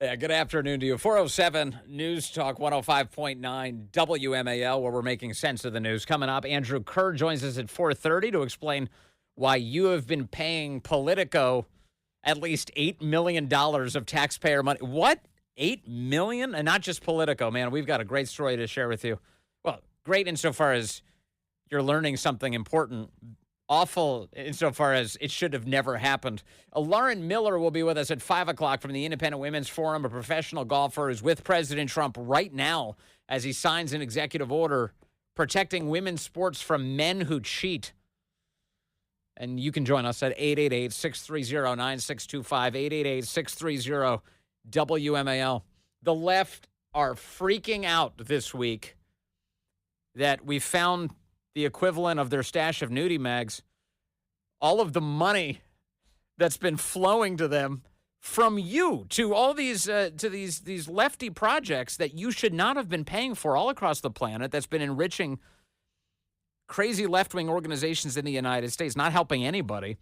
Yeah, good afternoon to you. 407 News Talk 105.9 WMAL, where we're making sense of the news. Coming up, Andrew Kerr joins us at 4:30 to explain why you have been paying Politico at least $8 million of taxpayer money. What? $8 million? And not just Politico, man. We've got a great story to share with you. Well, great insofar as you're learning something important. Awful insofar as it should have never happened. Lauren Miller will be with us at 5 o'clock from the Independent Women's Forum, a professional golfer who's with President Trump right now as he signs an executive order protecting women's sports from men who cheat. And you can join us at 888-630-9625, 888-630-WMAL. The left are freaking out this week that we found the equivalent of their stash of nudie mags, all of the money that's been flowing to them from you to all these these lefty projects that you should not have been paying for all across the planet, that's been enriching crazy left-wing organizations in the United States, not helping anybody.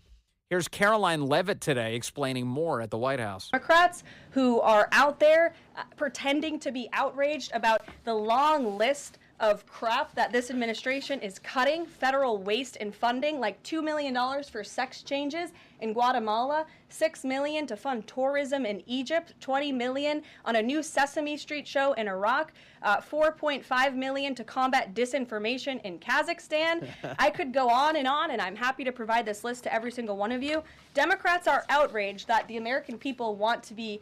Here's Caroline Levitt today explaining more at the White House. Democrats who are out there pretending to be outraged about the long list of crap that this administration is cutting, federal waste and funding, like $2 million for sex changes in Guatemala, $6 million to fund tourism in Egypt, $20 million on a new Sesame Street show in Iraq, $4.5 million to combat disinformation in Kazakhstan. I could go on, and I'm happy to provide this list to every single one of you. Democrats are outraged that the American people want to be,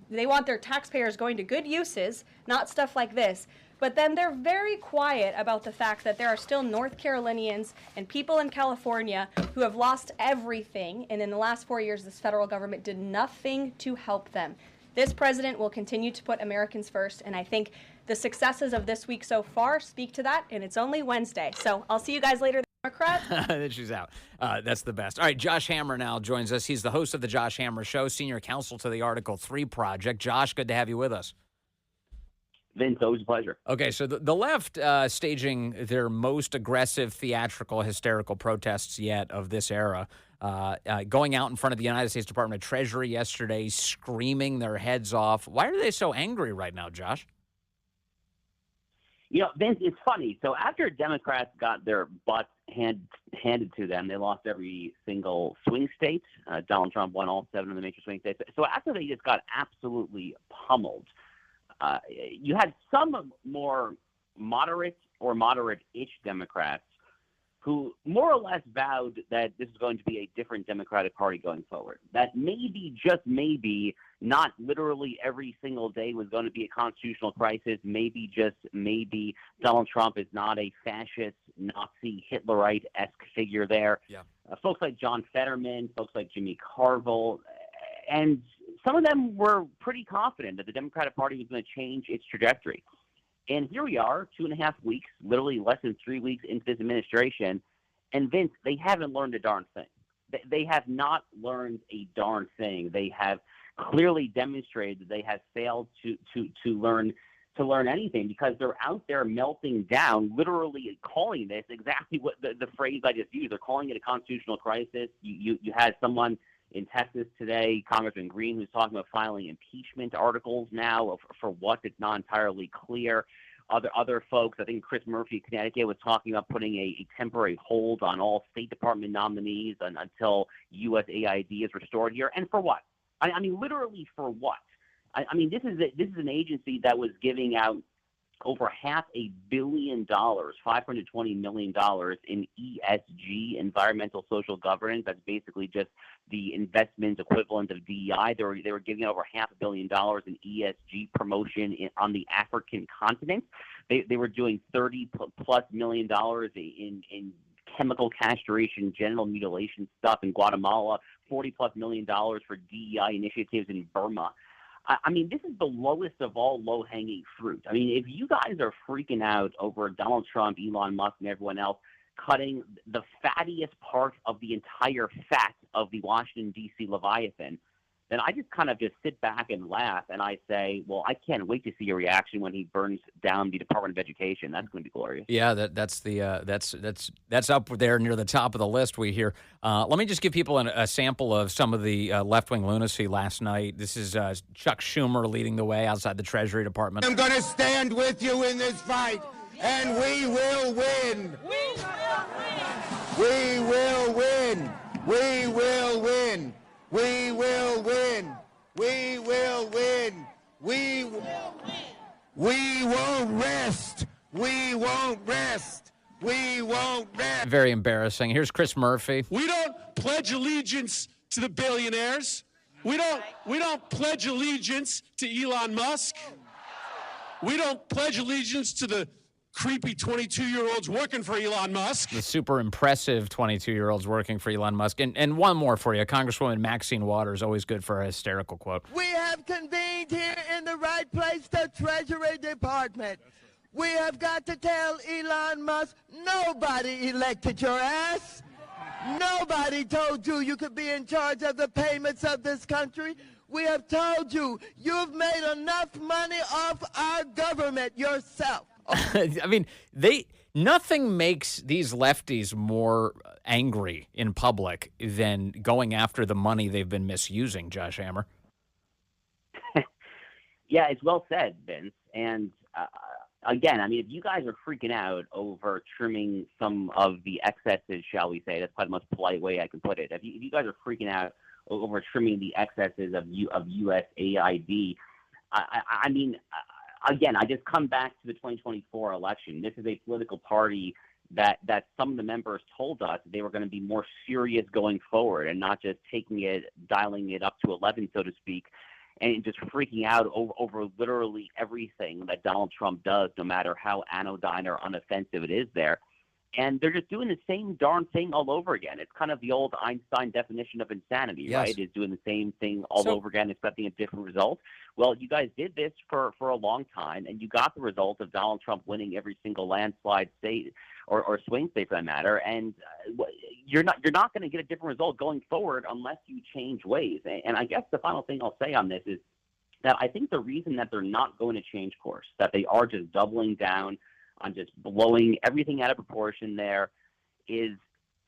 they want their taxpayers going to good uses, not stuff like this. But then they're very quiet about the fact that there are still North Carolinians and people in California who have lost everything. And in the last 4 years, this federal government did nothing to help them. This president will continue to put Americans first. And I think the successes of this week so far speak to that. And it's only Wednesday. So I'll see you guys later, Democrats. She's out. That's the best. All right, Josh Hammer now joins us. He's the host of the Josh Hammer Show, senior counsel to the Article 3 Project. Josh, good to have you with us. Vince, always a pleasure. Okay, so the left staging their most aggressive, theatrical, hysterical protests yet of this era, going out in front of the United States Department of Treasury yesterday, screaming their heads off. Why are they so angry right now, Josh? You know, Vince, it's funny. So after Democrats got their butts handed to them, they lost every single swing state. Donald Trump won all 7 of the major swing states. So after they just got absolutely pummeled, you had some more moderate or moderate-ish Democrats who more or less vowed that this is going to be a different Democratic Party going forward. That maybe, just maybe, not literally every single day was going to be a constitutional crisis. Maybe, just maybe, Donald Trump is not a fascist, Nazi, Hitlerite-esque figure there. Yeah. Folks like John Fetterman, folks like Jimmy Carville, and some of them were pretty confident that the Democratic Party was going to change its trajectory. And here we are, 2.5 weeks, literally less than 3 weeks into this administration, and Vince, they haven't learned a darn thing. They have not learned a darn thing. They have clearly demonstrated that they have failed to learn anything, because they're out there melting down, literally calling this exactly what the phrase I just used. They're calling it a constitutional crisis. You had someone in Texas today, Congressman Green, who's talking about filing impeachment articles now for what, it's not entirely clear. Other folks, I think Chris Murphy of Connecticut was talking about putting a temporary hold on all State Department nominees until USAID is restored here. And for what? I mean, literally for what? I mean, this is an agency that was giving out over $500 million, $520 million in ESG, environmental social governance. That's basically just the investment equivalent of DEI. They were giving over $500 million in ESG promotion on the African continent. They were doing $30+ million in chemical castration, genital mutilation stuff in Guatemala, $40+ million for DEI initiatives in Burma. I mean, this is the lowest of all low-hanging fruit. I mean, if you guys are freaking out over Donald Trump, Elon Musk, and everyone else cutting the fattiest part of the entire fat of the Washington, D.C. Leviathan, then I just kind of just sit back and laugh, and I say, well, I can't wait to see your reaction when he burns down the Department of Education. That's going to be glorious. Yeah, that's up there near the top of the list we hear. Let me just give people a sample of some of the left-wing lunacy last night. This is Chuck Schumer leading the way outside the Treasury Department. I'm going to stand with you in this fight, and we will win. We will win. We will win. We will win. We will win. We won't rest. We won't rest. We won't rest. Very embarrassing. Here's Chris Murphy. We don't pledge allegiance to the billionaires. We don't pledge allegiance to Elon Musk. We don't pledge allegiance to the creepy 22-year-olds working for Elon Musk. The super impressive 22-year-olds working for Elon Musk. And one more for you. Congresswoman Maxine Waters, always good for a hysterical quote. We have convened here in the right place, the Treasury Department. We have got to tell Elon Musk, nobody elected your ass. Nobody told you you could be in charge of the payments of this country. We have told you you've made enough money off our government yourself. I mean, nothing makes these lefties more angry in public than going after the money they've been misusing, Josh Hammer. Yeah, it's well said, Vince. And again, I mean, if you guys are freaking out over trimming some of the excesses, shall we say, that's probably the most polite way I can put it. If you guys are freaking out over trimming the excesses of USAID, I mean, again, I just come back to the 2024 election. This is a political party that some of the members told us they were going to be more serious going forward and not just dialing it up to 11, so to speak, and just freaking out over literally everything that Donald Trump does, no matter how anodyne or unoffensive it is there. And they're just doing the same darn thing all over again. It's kind of the old Einstein definition of insanity, yes. right? Is doing the same thing all over again, expecting a different result. Well, you guys did this for a long time, and you got the result of Donald Trump winning every single landslide state or swing state for that matter. And you're not going to get a different result going forward unless you change ways. And I guess the final thing I'll say on this is that I think the reason that they're not going to change course, that they are just doubling down on just blowing everything out of proportion there, is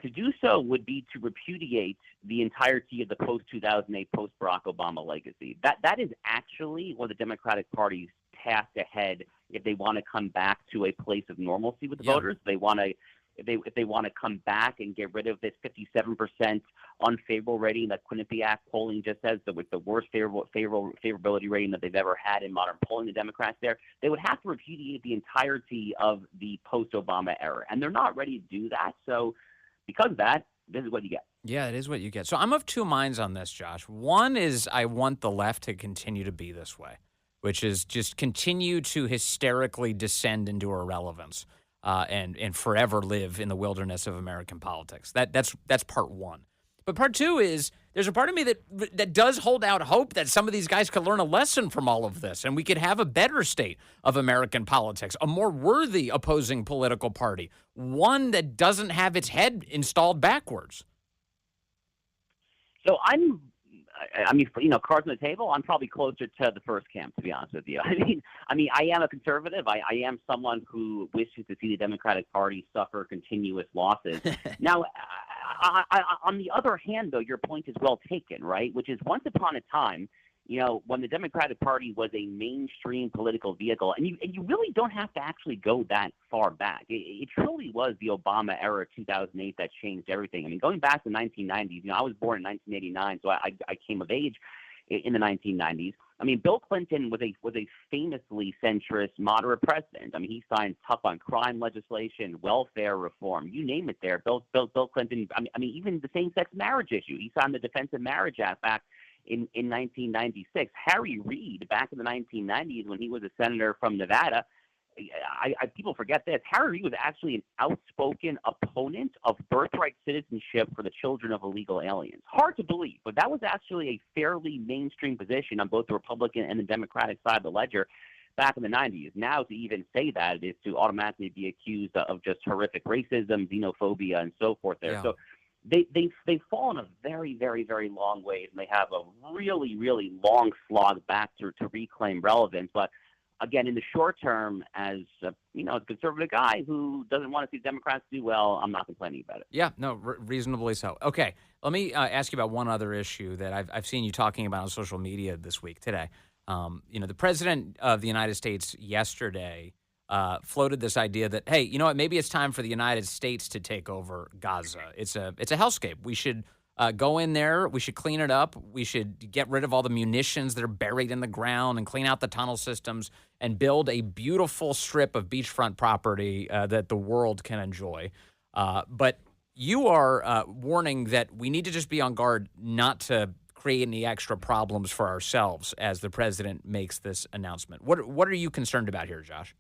to do so would be to repudiate the entirety of the post-2008, post-Barack Obama legacy. That is actually what the Democratic Party's task ahead if they want to come back to a place of normalcy with the voters. If they want to come back and get rid of this 57% unfavorable rating that Quinnipiac polling just says that with the worst favorability rating that they've ever had in modern polling, the Democrats there, they would have to repudiate the entirety of the post-Obama era. And they're not ready to do that. So because of that, this is what you get. Yeah, it is what you get. So I'm of two minds on this, Josh. One is I want the left to continue to be this way, which is just continue to hysterically descend into irrelevance. And forever live in the wilderness of American politics. That's part one. But part two is there's a part of me that does hold out hope that some of these guys could learn a lesson from all of this, and we could have a better state of American politics, a more worthy opposing political party, one that doesn't have its head installed backwards. So I mean, cards on the table, I'm probably closer to the first camp, to be honest with you. I mean, I am a conservative. I am someone who wishes to see the Democratic Party suffer continuous losses. Now, on the other hand, though, your point is well taken, right? Which is once upon a time, when the Democratic Party was a mainstream political vehicle, and you really don't have to actually go that far back. It truly was the Obama era, 2008, that changed everything. I mean, going back to the 1990s, I was born in 1989, so I came of age in the 1990s. I mean, Bill Clinton was a famously centrist, moderate president. I mean, he signed tough on crime legislation, welfare reform, you name it. There, Bill Clinton. I mean, even the same-sex marriage issue. He signed the Defense of Marriage Act back in 1996. Harry Reid, back in the 1990s when he was a senator from Nevada, people forget this. Harry Reid was actually an outspoken opponent of birthright citizenship for the children of illegal aliens. Hard to believe, but that was actually a fairly mainstream position on both the Republican and the Democratic side of the ledger back in the 90s. Now to even say that is to automatically be accused of just horrific racism, xenophobia, and so forth there. Yeah. So they've fallen a very, very, very long ways, and they have a really, really long slog back to reclaim relevance. But again, in the short term, as a conservative guy who doesn't want to see Democrats do well, I'm not complaining about it. Yeah, no, reasonably so. Okay, let me ask you about one other issue that I've seen you talking about on social media this week today. The president of the United States yesterday floated this idea that, hey, you know what, maybe it's time for the United States to take over Gaza. It's a hellscape. We should go in there. We should clean it up. We should get rid of all the munitions that are buried in the ground and clean out the tunnel systems and build a beautiful strip of beachfront property that the world can enjoy. But you are warning that we need to just be on guard not to create any extra problems for ourselves as the president makes this announcement. What are you concerned about here, Josh?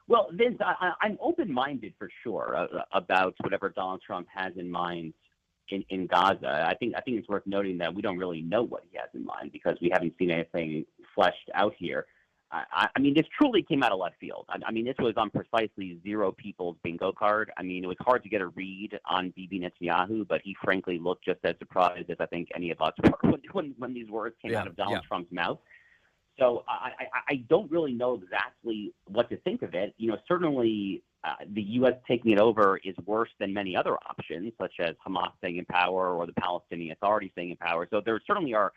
Well, Vince, I'm open-minded for sure about whatever Donald Trump has in mind in Gaza. I think it's worth noting that we don't really know what he has in mind because we haven't seen anything fleshed out here. I mean, this truly came out of left field. I mean, this was on precisely zero people's bingo card. I mean, it was hard to get a read on Bibi Netanyahu, but he frankly looked just as surprised as I think any of us were when these words came out of Donald Trump's mouth. So I don't really know exactly what to think of it. Certainly the U.S. taking it over is worse than many other options, such as Hamas staying in power or the Palestinian Authority staying in power. So there certainly are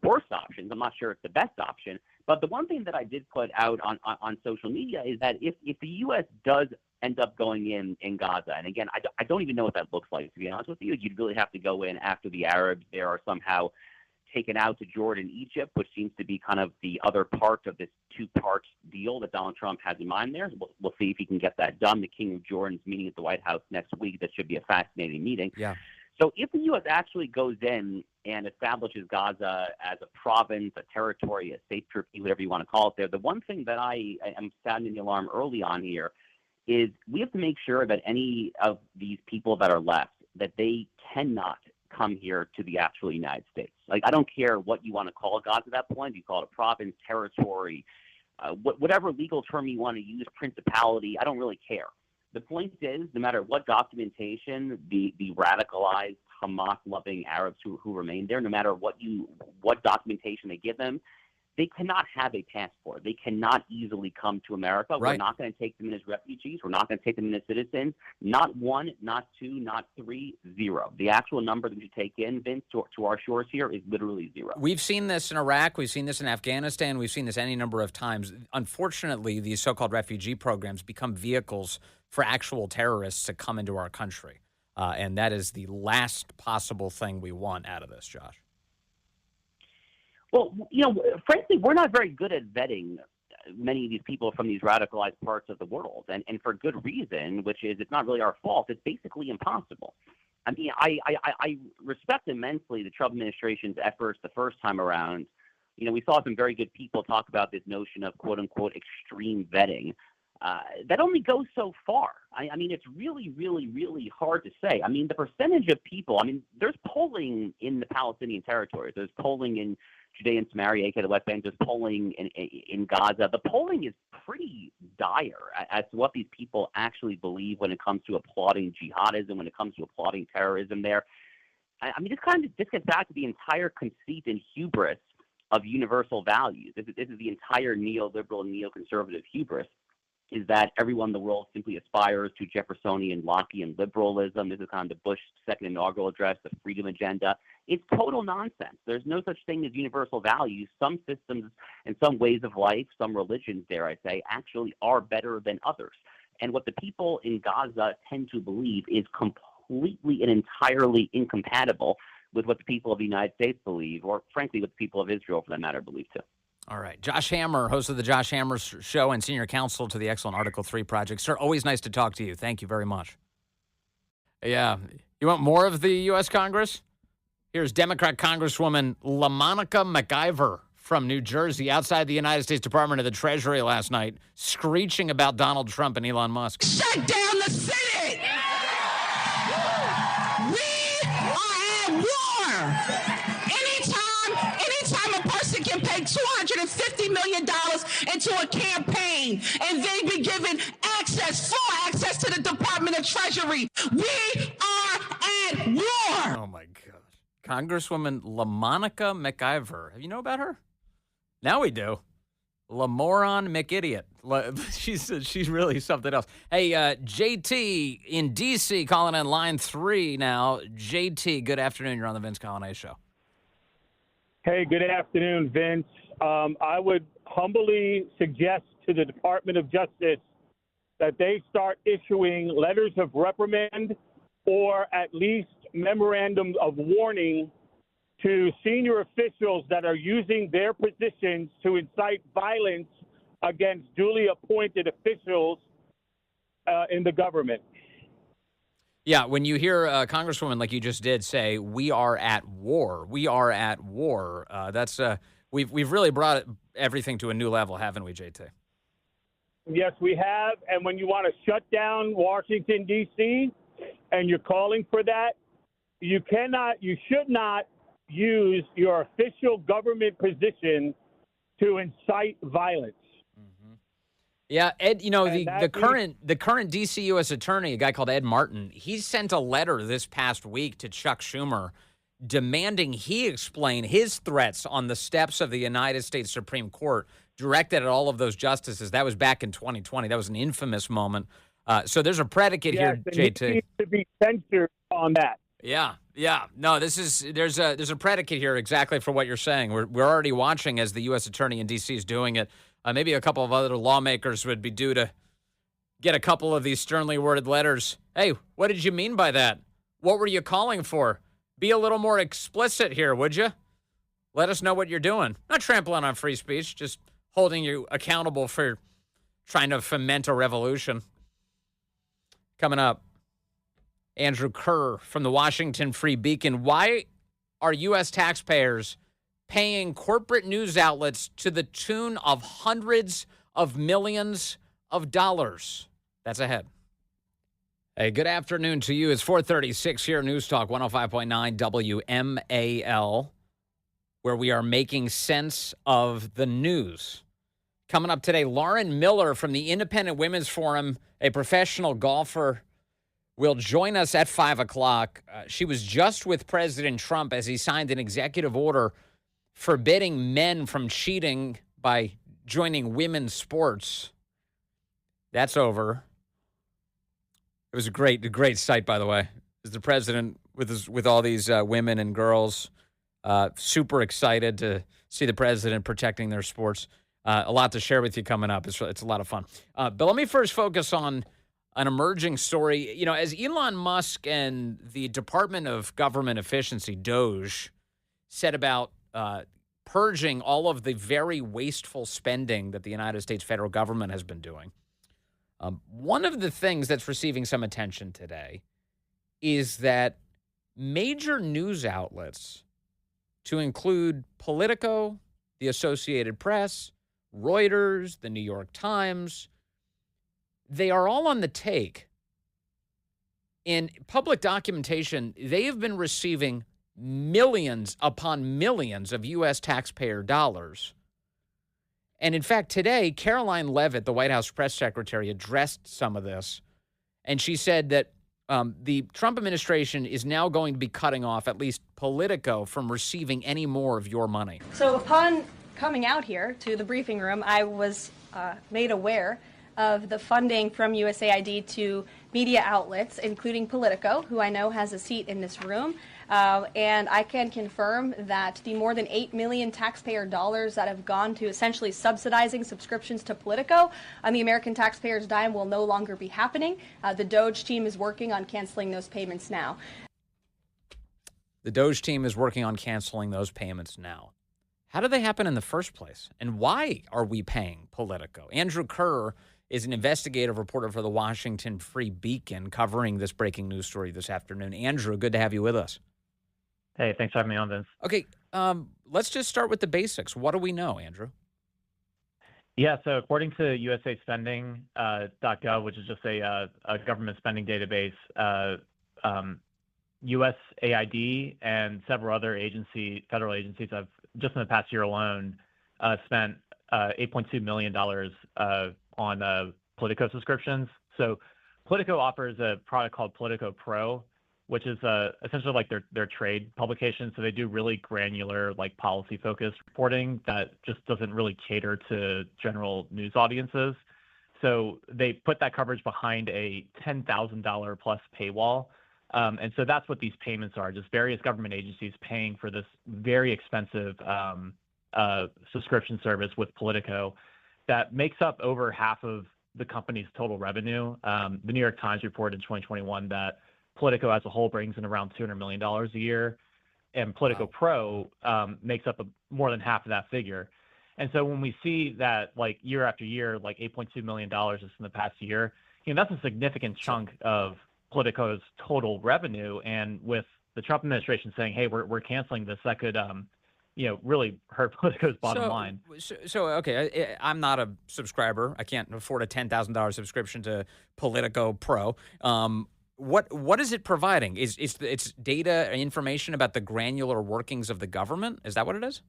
worse options. I'm not sure it's the best option. But the one thing that I did put out on social media is that if the U.S. does end up going in Gaza, and again, I don't even know what that looks like, to be honest with you. You'd really have to go in after the Arabs there are somehow taken out to Jordan, Egypt, which seems to be kind of the other part of this two-part deal that Donald Trump has in mind there. We'll see if he can get that done. The King of Jordan's meeting at the White House next week. That should be a fascinating meeting. Yeah. So if the U.S. actually goes in and establishes Gaza as a province, a territory, a state, whatever you want to call it there, the one thing that I am sounding the alarm early on here is we have to make sure that any of these people that are left, that they cannot come here to the actual United States. Like, I don't care what you want to call Gaza at that point. You call it a province, territory, whatever legal term you want to use, principality, I don't really care. The point is, no matter what documentation the radicalized Hamas-loving Arabs who remain there, no matter what documentation they give them, they cannot have a passport. They cannot easily come to America. Right. We're not going to take them in as refugees. We're not going to take them in as citizens. Not one, not two, not three, zero. The actual number that we take in, Vince, to our shores here is literally zero. We've seen this in Iraq. We've seen this in Afghanistan. We've seen this any number of times. Unfortunately, these so-called refugee programs become vehicles for actual terrorists to come into our country. And that is the last possible thing we want out of this, Josh. Well, frankly, we're not very good at vetting many of these people from these radicalized parts of the world, and for good reason, which is it's not really our fault. It's basically impossible. I mean, I respect immensely the Trump administration's efforts the first time around. We saw some very good people talk about this notion of quote-unquote extreme vetting. That only goes so far. I mean, it's really, really, really hard to say. I mean, the percentage of people, there's polling in the Palestinian territories. There's polling in Judea and Samaria, aka the West Bank. There's polling in Gaza. The polling is pretty dire as to what these people actually believe when it comes to applauding jihadism, when it comes to applauding terrorism there. I mean, this gets back to the entire conceit and hubris of universal values. This is the entire neoliberal, neoconservative hubris, is that everyone in the world simply aspires to Jeffersonian, Lockean liberalism. This is kind of the Bush second inaugural address, the freedom agenda. It's total nonsense. There's no such thing as universal values. Some systems and some ways of life, some religions, dare I say, actually are better than others. And what the people in Gaza tend to believe is completely and entirely incompatible with what the people of the United States believe, or frankly, what the people of Israel, for that matter, believe too. All right. Josh Hammer, host of the Josh Hammer Show and senior counsel to the excellent Article 3 project. Sir, always nice to talk to you. Thank you very much. Yeah. You want more of the U.S. Congress? Here's Democrat Congresswoman LaMonica McIver from New Jersey outside the United States Department of the Treasury last night, screeching about Donald Trump and Elon Musk. Shut down the Senate! We are at war! Anytime a person can pay $250 million into a campaign and they be given full access to the Department of Treasury, we Congresswoman LaMonica McIver. Have you know about her? Now we do. LaMoron McIdiot. She's really something else. Hey, JT in D.C. calling in line 3 now. JT, good afternoon. You're on the Vince Coglianese Show. Hey, good afternoon, Vince. I would humbly suggest to the Department of Justice that they start issuing letters of reprimand or at least memorandums of warning to senior officials that are using their positions to incite violence against duly appointed officials in the government. Yeah, when you hear a Congresswoman like you just did say, "We are at war," that's we've really brought everything to a new level, haven't we, JT? Yes, we have. And when you want to shut down Washington, D.C., and you're calling for that, you should not use your official government position to incite violence. Yeah, Ed, the current D.C. U.S. attorney, a guy called Ed Martin, he sent a letter this past week to Chuck Schumer demanding he explain his threats on the steps of the United States Supreme Court directed at all of those justices. That was back in 2020. That was an infamous moment. So there's a predicate here, JT. He needs to be censored on that. Yeah. No, there's a predicate here exactly for what you're saying. We're already watching as the U.S. attorney in D.C. is doing it. Maybe a couple of other lawmakers would be due to get a couple of these sternly worded letters. Hey, what did you mean by that? What were you calling for? Be a little more explicit here, would you? Let us know what you're doing. Not trampling on free speech, just holding you accountable for trying to foment a revolution. Coming up, Andrew Kerr from the Washington Free Beacon. Why are U.S. taxpayers paying corporate news outlets to the tune of hundreds of millions of dollars? That's ahead. Hey, good afternoon to you. It's 4:36 here at News Talk 105.9 WMAL, where we are making sense of the news. Coming up today, Lauren Miller from the Independent Women's Forum, a professional golfer, will join us at 5 o'clock. She was just with President Trump as he signed an executive order forbidding men from cheating by joining women's sports. That's over. It was a great sight, by the way. As the president with all these women and girls, super excited to see the president protecting their sports. A lot to share with you coming up. It's a lot of fun. But let me first focus on an emerging story. You know, as Elon Musk and the Department of Government Efficiency, DOGE, said about purging all of the very wasteful spending that the United States federal government has been doing. One of the things that's receiving some attention today is that major news outlets, to include Politico, the Associated Press, Reuters, the New York Times, they are all on the take. In public documentation, they have been receiving millions upon millions of U.S. taxpayer dollars. And in fact, today, Caroline Leavitt, the White House press secretary, addressed some of this. And she said that the Trump administration is now going to be cutting off at least Politico from receiving any more of your money. So upon coming out here to the briefing room, I was made aware of the funding from USAID to media outlets, including Politico, who I know has a seat in this room. And I can confirm that the more than 8 million taxpayer dollars that have gone to essentially subsidizing subscriptions to Politico on the American taxpayers' dime will no longer be happening. The DOGE team is working on canceling those payments now. The DOGE team is working on canceling those payments now. How did they happen in the first place? And why are we paying Politico? Andrew Kerr is an investigative reporter for the Washington Free Beacon covering this breaking news story this afternoon. Andrew, good to have you with us. Hey, thanks for having me on, Vince. Okay, let's just start with the basics. What do we know, Andrew? Yeah, so according to USAspending.gov, which is just a government spending database, USAID and several other federal agencies have, just in the past year alone, spent $8.2 million on Politico subscriptions. So Politico offers a product called Politico Pro, which is essentially like their trade publication. So they do really granular, like policy-focused reporting that just doesn't really cater to general news audiences. So they put that coverage behind a $10,000 plus paywall. And so that's what these payments are, just various government agencies paying for this very expensive subscription service with Politico that makes up over half of the company's total revenue. The New York Times reported in 2021 that Politico as a whole brings in around $200 million a year, and Politico Pro makes up more than half of that figure. And so when we see that, like, year after year, like $8.2 million just in the past year, that's a significant chunk of Politico's total revenue. And with the Trump administration saying, hey, we're canceling this, that could really hurt Politico's bottom line. So okay, I'm not a subscriber. I can't afford a $10,000 subscription to Politico Pro. What is it providing? It's data and information about the granular workings of the government? Is that what it is?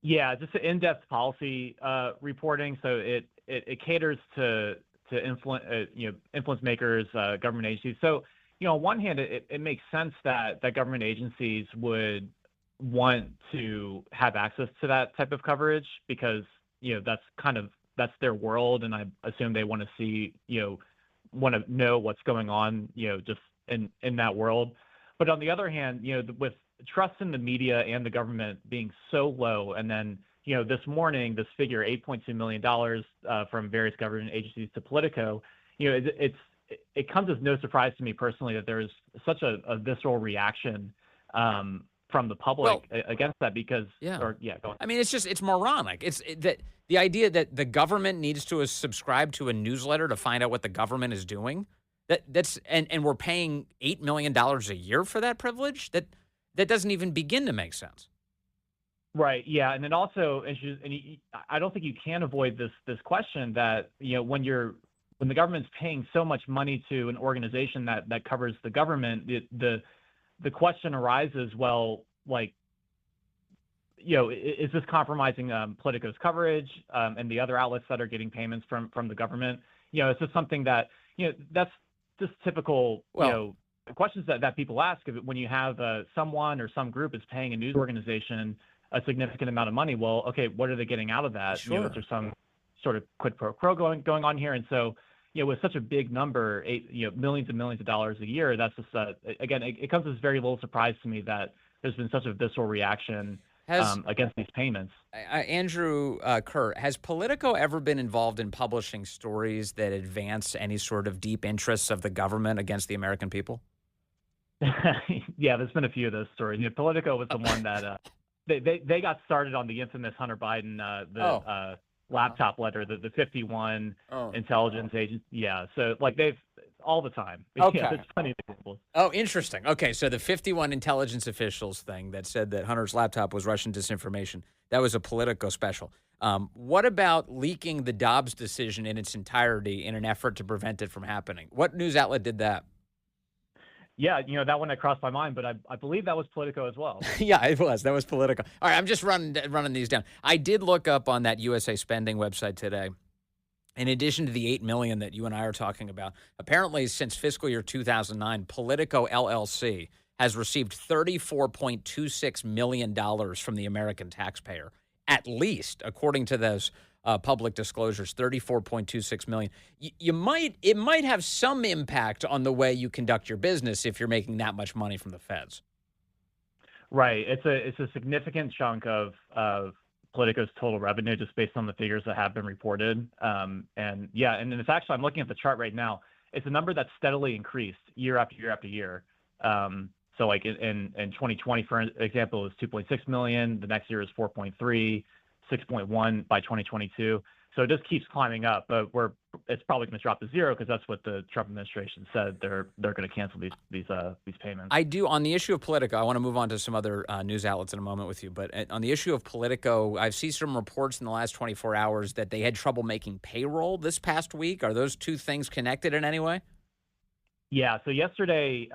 Yeah, just in-depth policy reporting. So it caters to influence makers, government agencies. So on one hand, it makes sense that government agencies would want to have access to that type of coverage because that's their world, and I assume they want to see want to know what's going on just in that world. But on the other hand, with trust in the media and the government being so low, and then this morning this figure $8.2 million from various government agencies to Politico, it comes as no surprise to me personally that there's such a visceral reaction from the public against that because go on. I mean, it's moronic. It's that the idea that the government needs to subscribe to a newsletter to find out what the government is doing. That's we're paying $8 million a year for that privilege. That doesn't even begin to make sense. Right. Yeah. And then also, I don't think you can avoid this question that when the government's paying so much money to an organization that covers the government, the question arises, well, like, is this compromising Politico's coverage and the other outlets that are getting payments from the government? Is this something that, that's just typical, questions that people ask when you have someone or some group is paying a news organization a significant amount of money. Well, okay, what are they getting out of that? Sure. Is there some sort of quid pro quo going on here? And so, with such a big number, millions and millions of dollars a year, that's just again, it comes as very little surprise to me that there's been such a visceral reaction against these payments. Andrew Kerr, has Politico ever been involved in publishing stories that advance any sort of deep interests of the government against the American people? Yeah, there's been a few of those stories. Politico was the one that they got started on the infamous Hunter Biden laptop letter, the 51 intelligence agents. Yeah, so like they've all the time. Okay. Yeah, there's plenty of examples. Oh, interesting. Okay, so the 51 intelligence officials thing that said that Hunter's laptop was Russian disinformation, that was a Politico special. What about leaking the Dobbs decision in its entirety in an effort to prevent it from happening? What news outlet did that? Yeah, that one that crossed my mind, but I believe that was Politico as well. Yeah, it was. That was Politico. All right, I'm just running these down. I did look up on that USA Spending website today. In addition to the $8 million that you and I are talking about, apparently since fiscal year 2009, Politico LLC has received $34.26 million from the American taxpayer, at least, according to those public disclosures, $34.26 million. It might have some impact on the way you conduct your business if you're making that much money from the feds. Right. It's a significant chunk of Politico's total revenue just based on the figures that have been reported. And it's actually, I'm looking at the chart right now. It's a number that's steadily increased year after year after year. So like in 2020, for example, it was 2.6 million. The next year is 4.3. 6.1 by 2022. So it just keeps climbing up, but it's probably going to drop to zero because that's what the Trump administration said. They're going to cancel these payments. I do. On the issue of Politico, I want to move on to some other news outlets in a moment with you. But on the issue of Politico, I've seen some reports in the last 24 hours that they had trouble making payroll this past week. Are those two things connected in any way? Yeah. So yesterday,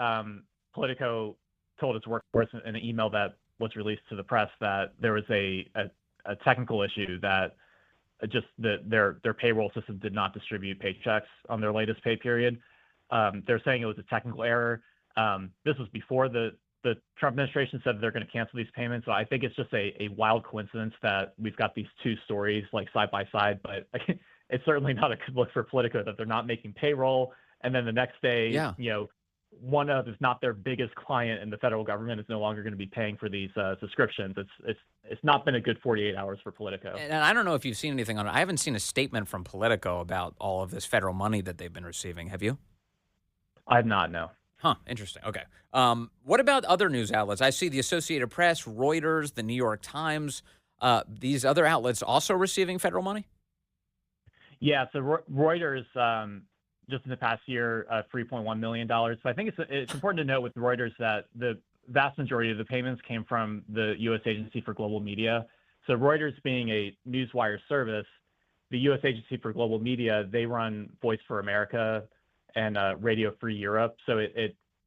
Politico told its workforce in an email that was released to the press that there was a technical issue that just their payroll system did not distribute paychecks on their latest pay period. They're saying it was a technical error. This was before the Trump administration said that they're going to cancel these payments. So I think it's just a wild coincidence that we've got these two stories like side by side, but it's certainly not a good look for Politico that they're not making payroll. And then the next day, one of, if not their biggest client in the federal government, is no longer going to be paying for these subscriptions. It's not been a good 48 hours for Politico. And I don't know if you've seen anything on it. I haven't seen a statement from Politico about all of this federal money that they've been receiving. Have you? I have not, no. Huh, interesting. Okay. What about other news outlets? I see the Associated Press, Reuters, the New York Times. These other outlets also receiving federal money? Yeah, so Reuters, just in the past year, $3.1 million. So I think it's important to note with Reuters that the vast majority of the payments came from the U.S. Agency for Global Media. So Reuters being a newswire service, the U.S. Agency for Global Media, they run Voice for America and Radio Free Europe. So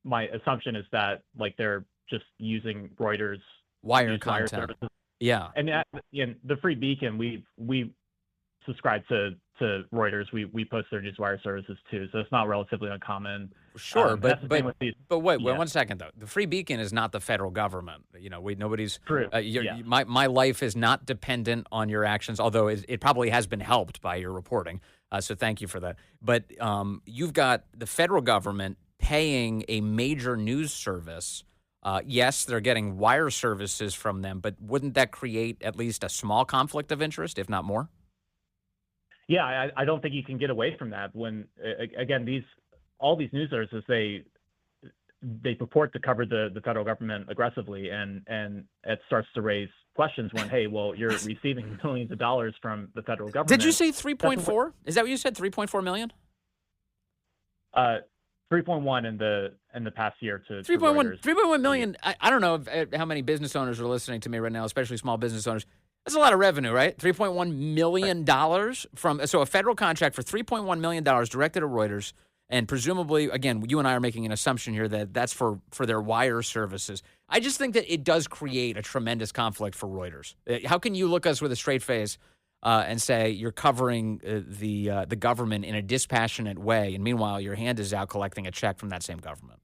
my assumption is that like they're just using Reuters wire content services. Yeah. And in the Free Beacon, we subscribe to Reuters. We post their newswire services too, so it's not relatively uncommon. Sure, but wait, yeah. 1 second though. The Free Beacon is not the federal government. Nobody's true. My life is not dependent on your actions, although it probably has been helped by your reporting. So thank you for that. But you've got the federal government paying a major news service. Yes, they're getting wire services from them, but wouldn't that create at least a small conflict of interest, if not more? Yeah, I don't think you can get away from that. When again, all these news services, they purport to cover the federal government aggressively, and it starts to raise questions when, hey, well, you're receiving millions of dollars from the federal government. Did you say 3.4? Is that what you said? 3.4 million? 3.1 in the past year to 3.1 million. I don't know how many business owners are listening to me right now, especially small business owners. That's a lot of revenue, right? $3.1 million so a federal contract for $3.1 million directed at Reuters, and presumably, again, you and I are making an assumption here that that's for their wire services. I just think that it does create a tremendous conflict for Reuters. How can you look us with a straight face and say you're covering the government in a dispassionate way, and meanwhile your hand is out collecting a check from that same government?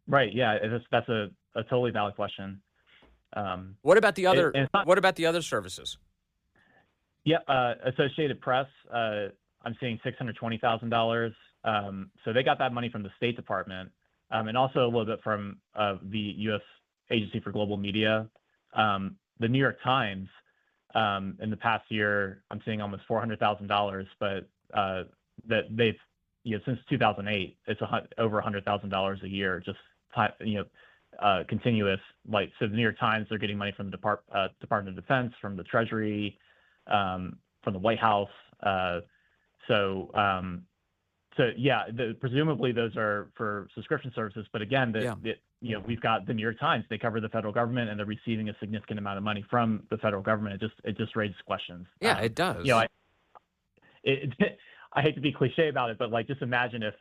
Right. Yeah, that's a totally valid question. What about the other? What about the other services? Yeah, Associated Press. I'm seeing $620,000. So they got that money from the State Department, and also a little bit from the U.S. Agency for Global Media. The New York Times. In the past year, I'm seeing almost $400,000, but that they've since 2008, it's over $100,000 a year, just continuous. So the New York Times, they're getting money from the Department of Defense, from the Treasury, from the White House. Presumably those are for subscription services. But again, we've got the New York Times. They cover the federal government, and they're receiving a significant amount of money from the federal government. It just raises questions. Yeah, it does. I hate to be cliche about it, but just imagine if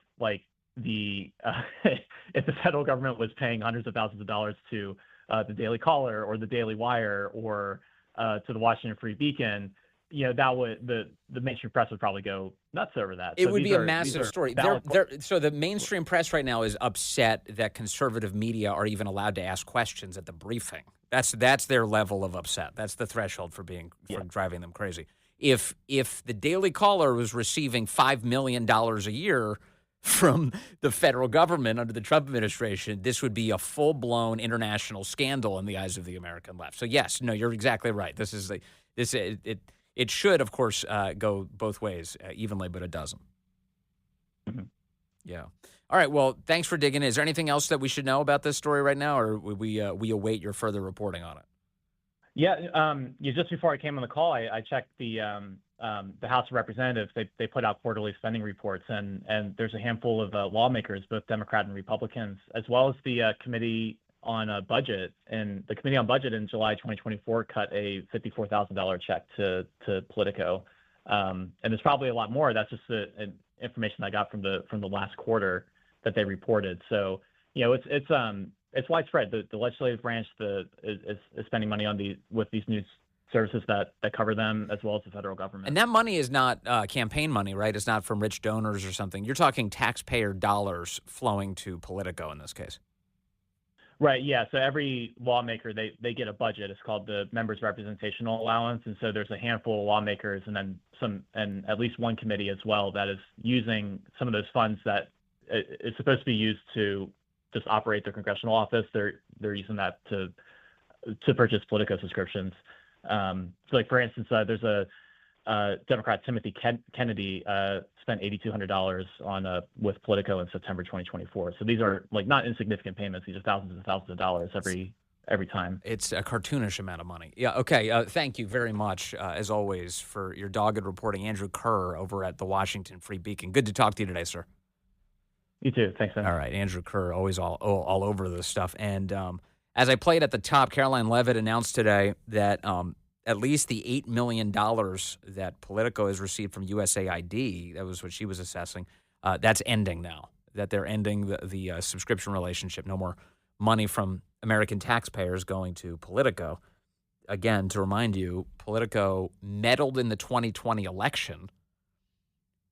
if the federal government was paying hundreds of thousands of dollars to the Daily Caller or the Daily Wire or to the Washington Free Beacon, that would the mainstream press would probably go nuts over that. It would be a massive story. So the mainstream press right now is upset that conservative media are even allowed to ask questions at the briefing. That's their level of upset. That's the threshold for driving them crazy. If the Daily Caller was receiving $5 million a year from the federal government under the Trump administration, this would be a full-blown international scandal in the eyes of the American left. So yes, no, you're exactly right. It should, of course, go both ways evenly, but it doesn't. Mm-hmm. Yeah. All right. Well, thanks for digging in. Is there anything else that we should know about this story right now, or we await your further reporting on it? Yeah. Just before I came on the call, I checked the House of Representatives. They put out quarterly spending reports, and there's a handful of lawmakers, both Democrat and Republicans, as well as the Committee on Budget. And the Committee on Budget in July 2024 cut a $54,000 check to Politico. And there's probably a lot more. That's just the information I got from the last quarter that they reported. So it's widespread. The legislative branch is spending money with these news services that cover them, as well as the federal government. And that money is not campaign money, right? It's not from rich donors or something. You're talking taxpayer dollars flowing to Politico in this case. Right, yeah. So every lawmaker, they get a budget. It's called the Members Representational Allowance. And so there's a handful of lawmakers and then and at least one committee as well that is using some of those funds that is supposed to be used to just operate their congressional office. They're using that to purchase Politico subscriptions. So like, for instance, there's a Democrat, Timothy Kennedy, spent $8,200 on with Politico in September 2024. So these are like not insignificant payments. These are thousands and thousands of dollars every time. It's a cartoonish amount of money. Yeah. Okay. Thank you very much, as always, for your dogged reporting. Andrew Kerr over at the Washington Free Beacon. Good to talk to you today, sir. You too. Thanks, man. All right. Andrew Kerr, always all over this stuff. And as I played at the top, Caroline Leavitt announced today that at least the $8 million that Politico has received from USAID, that was what she was assessing, that's ending now, that they're ending the subscription relationship. No more money from American taxpayers going to Politico. Again, to remind you, Politico meddled in the 2020 election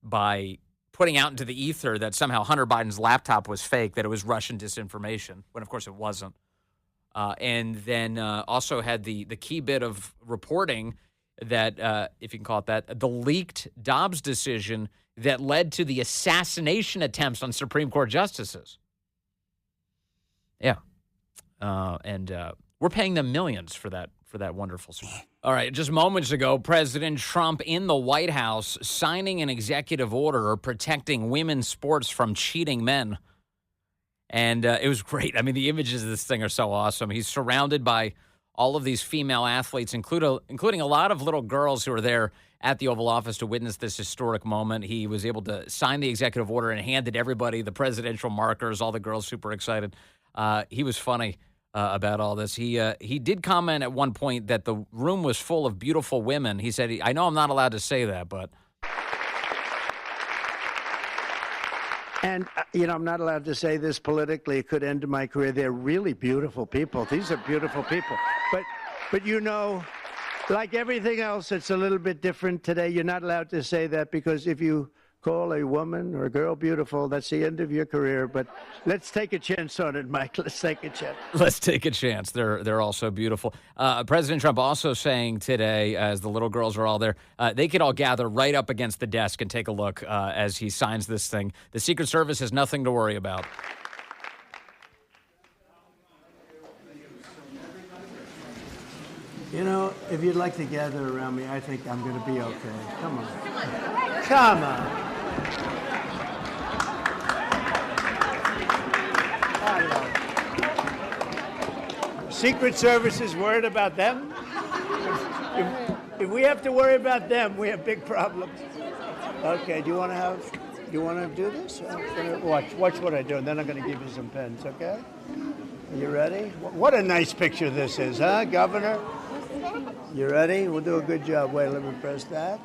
by putting out into the ether that somehow Hunter Biden's laptop was fake, that it was Russian disinformation, when, of course, it wasn't. And then also had the key bit of reporting that, if you can call it that, the leaked Dobbs decision that led to the assassination attempts on Supreme Court justices. Yeah. And we're paying them millions for that wonderful service. All right, just moments ago, President Trump in the White House signing an executive order protecting women's sports from cheating men. And it was great. I mean, the images of this thing are so awesome. He's surrounded by all of these female athletes, including a lot of little girls who are there at the Oval Office to witness this historic moment. He was able to sign the executive order and handed everybody the presidential markers, all the girls super excited. He was funny about all this. He did comment at one point that the room was full of beautiful women. He said, I know I'm not allowed to say that, but... And, I'm not allowed to say this politically. It could end my career. They're really beautiful people. These are beautiful people. But like everything else, it's a little bit different today. You're not allowed to say that because if you call a woman or a girl beautiful, that's the end of your career. But let's take a chance on it, Mike. Let's take a chance. Let's take a chance. They're all so beautiful. President Trump also saying today, as the little girls are all there, they could all gather right up against the desk and take a look as he signs this thing. The Secret Service has nothing to worry about. If you'd like to gather around me, I think I'm going to be okay. Come on. Come on. Secret Service is worried about them? If we have to worry about them, we have big problems. Okay, do you want to do this? Watch what I do, and then I'm going to give you some pens, okay? Are you ready? What a nice picture this is, huh, Governor? You ready? We'll do a good job. Wait, let me press that.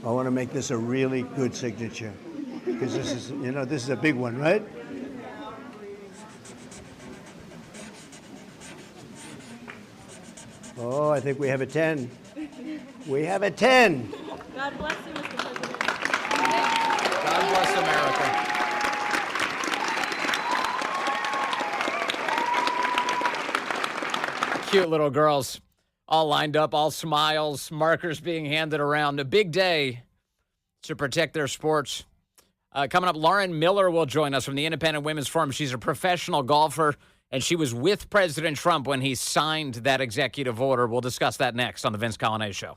I want to make this a really good signature because this is a big one, right? Oh, I think we have a 10. We have a 10. God bless you, Mr. President. God bless America. Cute little girls, all lined up, all smiles, markers being handed around. A big day to protect their sports. Coming up, Lauren Miller will join us from the Independent Women's Forum. She's a professional golfer, and she was with President Trump when he signed that executive order. We'll discuss that next on The Vince Coglianese Show.